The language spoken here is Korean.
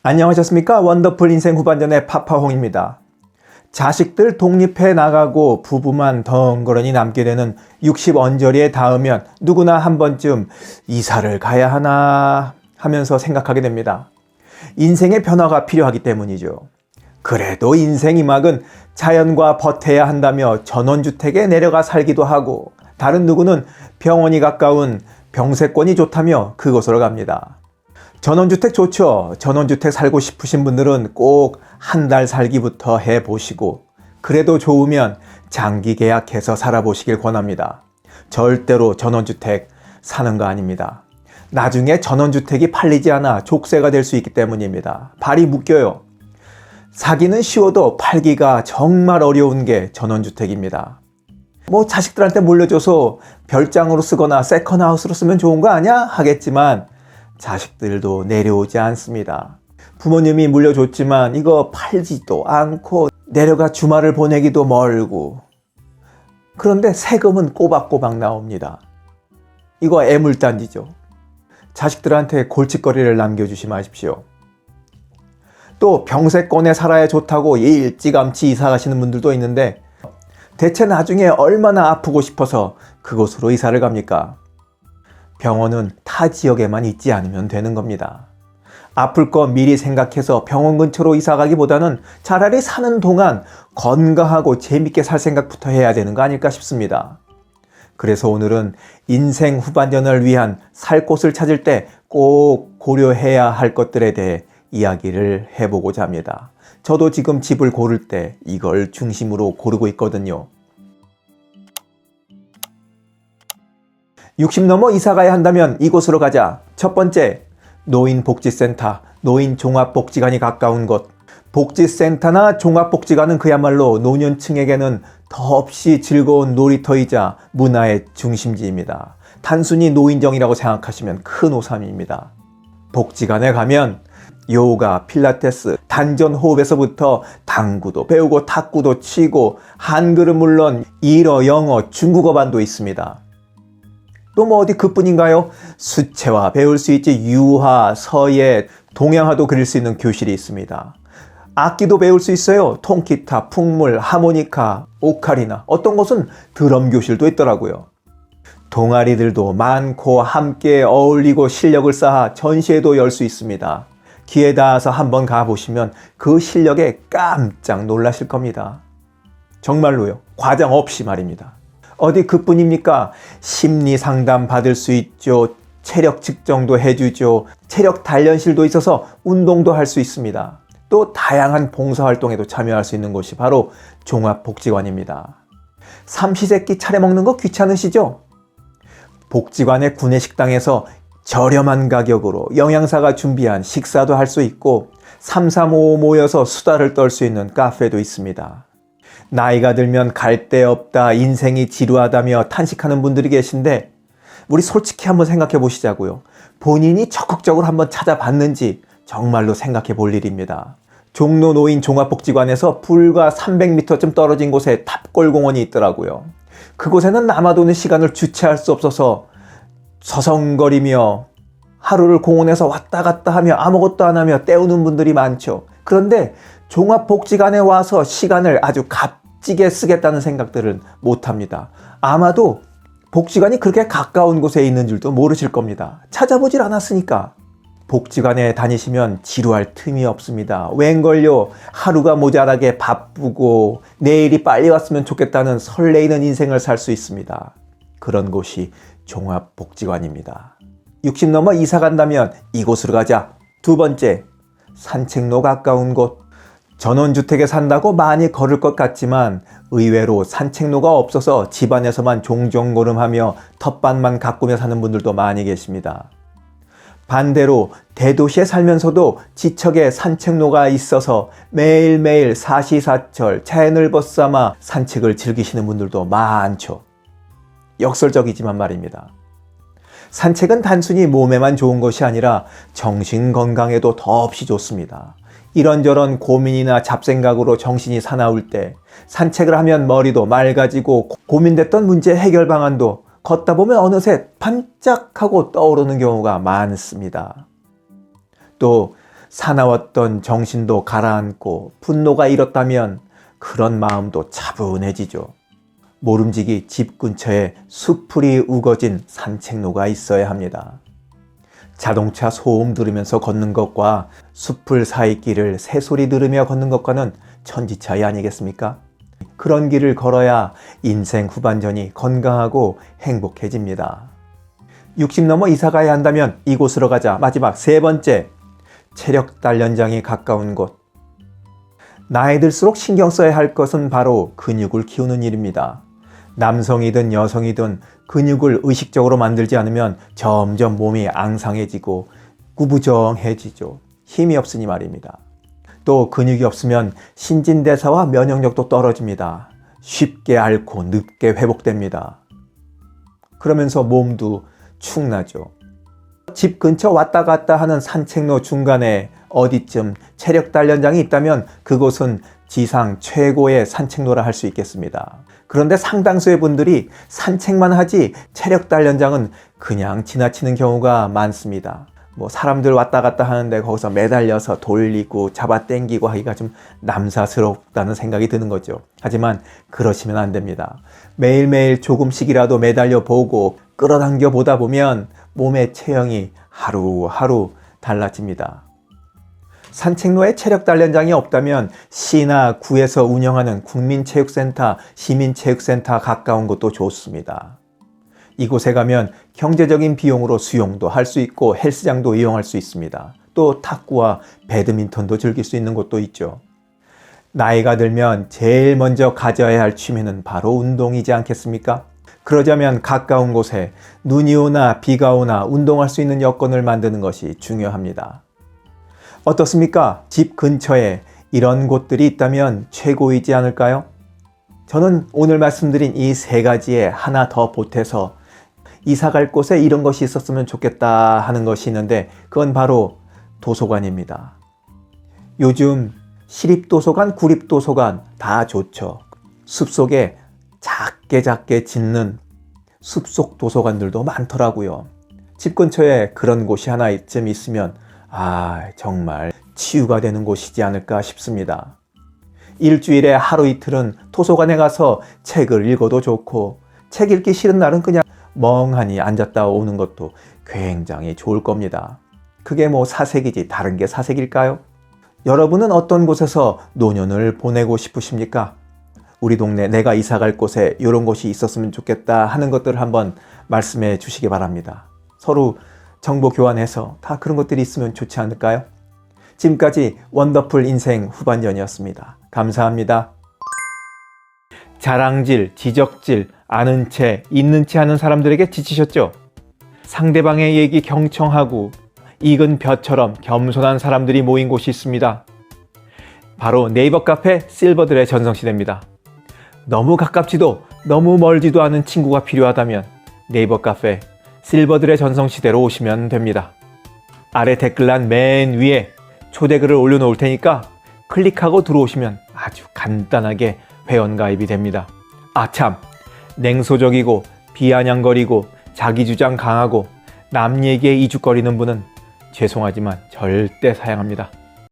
안녕하셨습니까? 원더풀 인생 후반전의 파파홍입니다. 자식들 독립해 나가고 부부만 덩그러니 남게 되는 60 언저리에 닿으면 누구나 한 번쯤 이사를 가야 하나 하면서 생각하게 됩니다. 인생의 변화가 필요하기 때문이죠. 그래도 인생 이막은 자연과 버텨야 한다며 전원주택에 내려가 살기도 하고, 다른 누구는 병원이 가까운 병세권이 좋다며 그곳으로 갑니다. 전원주택 좋죠. 전원주택 살고 싶으신 분들은 꼭 한 달 살기부터 해보시고, 그래도 좋으면 장기 계약해서 살아보시길 권합니다. 절대로 전원주택 사는 거 아닙니다. 나중에 전원주택이 팔리지 않아 족쇄가 될 수 있기 때문입니다. 발이 묶여요. 사기는 쉬워도 팔기가 정말 어려운 게 전원주택입니다. 자식들한테 물려줘서 별장으로 쓰거나 세컨하우스로 쓰면 좋은 거 아니야? 하겠지만 자식들도 내려오지 않습니다. 부모님이 물려줬지만 이거 팔지도 않고 내려가 주말을 보내기도 멀고, 그런데 세금은 꼬박꼬박 나옵니다. 이거 애물단지죠. 자식들한테 골칫거리를 남겨주지 마십시오. 또 병세권에 살아야 좋다고 일찌감치 이사 가시는 분들도 있는데, 대체 나중에 얼마나 아프고 싶어서 그곳으로 이사를 갑니까? 병원은 타 지역에만 있지 않으면 되는 겁니다. 아플 거 미리 생각해서 병원 근처로 이사 가기보다는 차라리 사는 동안 건강하고 재밌게 살 생각부터 해야 되는 거 아닐까 싶습니다. 그래서 오늘은 인생 후반전을 위한 살 곳을 찾을 때 꼭 고려해야 할 것들에 대해 이야기를 해보고자 합니다. 저도 지금 집을 고를 때 이걸 중심으로 고르고 있거든요. 60 넘어 이사 가야 한다면 이곳으로 가자. 첫 번째, 노인복지센터, 노인종합복지관이 가까운 곳. 복지센터나 종합복지관은 그야말로 노년층에게는 더없이 즐거운 놀이터이자 문화의 중심지입니다. 단순히 노인정이라고 생각하시면 큰 오산입니다. 복지관에 가면 요가, 필라테스, 단전 호흡에서부터 당구도 배우고 탁구도 치고, 한글은 물론 일어, 영어, 중국어 반도 있습니다. 또 어디 그뿐인가요? 수채화 배울 수 있지. 유화, 서예, 동양화도 그릴 수 있는 교실이 있습니다. 악기도 배울 수 있어요. 통기타, 풍물, 하모니카, 오카리나, 어떤 곳은 드럼 교실도 있더라고요. 동아리들도 많고 함께 어울리고 실력을 쌓아 전시회도 열 수 있습니다. 기회 닿아서 한번 가보시면 그 실력에 깜짝 놀라실 겁니다. 정말로요. 과장 없이 말입니다. 어디 그뿐입니까? 심리 상담 받을 수 있죠. 체력 측정도 해주죠. 체력 단련실도 있어서 운동도 할 수 있습니다. 또 다양한 봉사활동에도 참여할 수 있는 곳이 바로 종합복지관입니다. 삼시세끼 차려 먹는 거 귀찮으시죠? 복지관의 구내식당에서 저렴한 가격으로 영양사가 준비한 식사도 할 수 있고, 3, 3, 5 모여서 수다를 떨 수 있는 카페도 있습니다. 나이가 들면 갈 데 없다, 인생이 지루하다며 탄식하는 분들이 계신데, 우리 솔직히 한번 생각해 보시자고요. 본인이 적극적으로 한번 찾아봤는지 정말로 생각해 볼 일입니다. 종로 노인 종합복지관에서 불과 300m쯤 떨어진 곳에 탑골공원이 있더라고요. 그곳에는 남아도는 시간을 주체할 수 없어서 서성거리며 하루를 공원에서 왔다 갔다 하며 아무것도 안 하며 때우는 분들이 많죠. 그런데 종합복지관에 와서 시간을 아주 값지게 쓰겠다는 생각들은 못합니다. 아마도 복지관이 그렇게 가까운 곳에 있는 줄도 모르실 겁니다. 찾아보질 않았으니까. 복지관에 다니시면 지루할 틈이 없습니다. 웬걸요, 하루가 모자라게 바쁘고 내일이 빨리 왔으면 좋겠다는 설레이는 인생을 살 수 있습니다. 그런 곳이 종합복지관입니다. 60 넘어 이사 간다면 이곳으로 가자. 두 번째, 산책로 가까운 곳. 전원주택에 산다고 많이 걸을 것 같지만 의외로 산책로가 없어서 집안에서만 종종걸음하며 텃밭만 가꾸며 사는 분들도 많이 계십니다. 반대로 대도시에 살면서도 지척에 산책로가 있어서 매일매일 사시사철 자연을 벗삼아 산책을 즐기시는 분들도 많죠. 역설적이지만 말입니다. 산책은 단순히 몸에만 좋은 것이 아니라 정신 건강에도 더없이 좋습니다. 이런저런 고민이나 잡생각으로 정신이 사나울 때 산책을 하면 머리도 맑아지고 고민됐던 문제 해결 방안도 걷다 보면 어느새 반짝하고 떠오르는 경우가 많습니다. 또 사나웠던 정신도 가라앉고 분노가 일었다면 그런 마음도 차분해지죠. 모름지기 집 근처에 숲풀이 우거진 산책로가 있어야 합니다. 자동차 소음 들으면서 걷는 것과 숲풀 사이 길을 새소리 들으며 걷는 것과는 천지차이 아니겠습니까? 그런 길을 걸어야 인생 후반전이 건강하고 행복해집니다. 60 넘어 이사 가야 한다면 이곳으로 가자. 마지막 세 번째, 체력 단련장이 가까운 곳. 나이 들수록 신경 써야 할 것은 바로 근육을 키우는 일입니다. 남성이든 여성이든 근육을 의식적으로 만들지 않으면 점점 몸이 앙상해지고 구부정해지죠. 힘이 없으니 말입니다. 또 근육이 없으면 신진대사와 면역력도 떨어집니다. 쉽게 앓고 늦게 회복됩니다. 그러면서 몸도 축나죠. 집 근처 왔다 갔다 하는 산책로 중간에 어디쯤 체력 단련장이 있다면 그곳은 지상 최고의 산책로라 할 수 있겠습니다. 그런데 상당수의 분들이 산책만 하지 체력 단련장은 그냥 지나치는 경우가 많습니다. 사람들 왔다 갔다 하는데 거기서 매달려서 돌리고 잡아당기고 하기가 좀 남사스럽다는 생각이 드는 거죠. 하지만 그러시면 안 됩니다. 매일매일 조금씩이라도 매달려 보고 끌어당겨 보다 보면 몸의 체형이 하루하루 달라집니다. 산책로에 체력 단련장이 없다면 시나 구에서 운영하는 국민체육센터, 시민체육센터 가까운 곳도 좋습니다. 이곳에 가면 경제적인 비용으로 수영도 할 수 있고 헬스장도 이용할 수 있습니다. 또 탁구와 배드민턴도 즐길 수 있는 곳도 있죠. 나이가 들면 제일 먼저 가져야 할 취미는 바로 운동이지 않겠습니까? 그러자면 가까운 곳에 눈이 오나 비가 오나 운동할 수 있는 여건을 만드는 것이 중요합니다. 어떻습니까? 집 근처에 이런 곳들이 있다면 최고이지 않을까요? 저는 오늘 말씀드린 이 세 가지에 하나 더 보태서 이사 갈 곳에 이런 것이 있었으면 좋겠다 하는 것이 있는데 그건 바로 도서관입니다. 요즘 시립도서관, 구립도서관 다 좋죠. 숲속에 작게 짓는 숲속 도서관들도 많더라고요. 집 근처에 그런 곳이 하나쯤 있으면 정말 치유가 되는 곳이지 않을까 싶습니다. 일주일에 하루 이틀은 도서관에 가서 책을 읽어도 좋고 책 읽기 싫은 날은 그냥 멍하니 앉았다 오는 것도 굉장히 좋을 겁니다. 그게 사색이지 다른 게 사색일까요? 여러분은 어떤 곳에서 노년을 보내고 싶으십니까? 우리 동네 내가 이사 갈 곳에 이런 곳이 있었으면 좋겠다 하는 것들을 한번 말씀해 주시기 바랍니다. 서로 정보 교환해서 다 그런 것들이 있으면 좋지 않을까요? 지금까지 원더풀 인생 후반전이었습니다. 감사합니다. 자랑질, 지적질, 아는 채, 있는 채 하는 사람들에게 지치셨죠? 상대방의 얘기 경청하고 익은 벼처럼 겸손한 사람들이 모인 곳이 있습니다. 바로 네이버 카페 실버들의 전성시대입니다. 너무 가깝지도 너무 멀지도 않은 친구가 필요하다면 네이버 카페 실버들의 전성시대로 오시면 됩니다. 아래 댓글란 맨 위에 초대글을 올려놓을 테니까 클릭하고 들어오시면 아주 간단하게 회원가입이 됩니다. 참! 냉소적이고 비아냥거리고 자기주장 강하고 남 얘기에 이죽거리는 분은 죄송하지만 절대 사양합니다.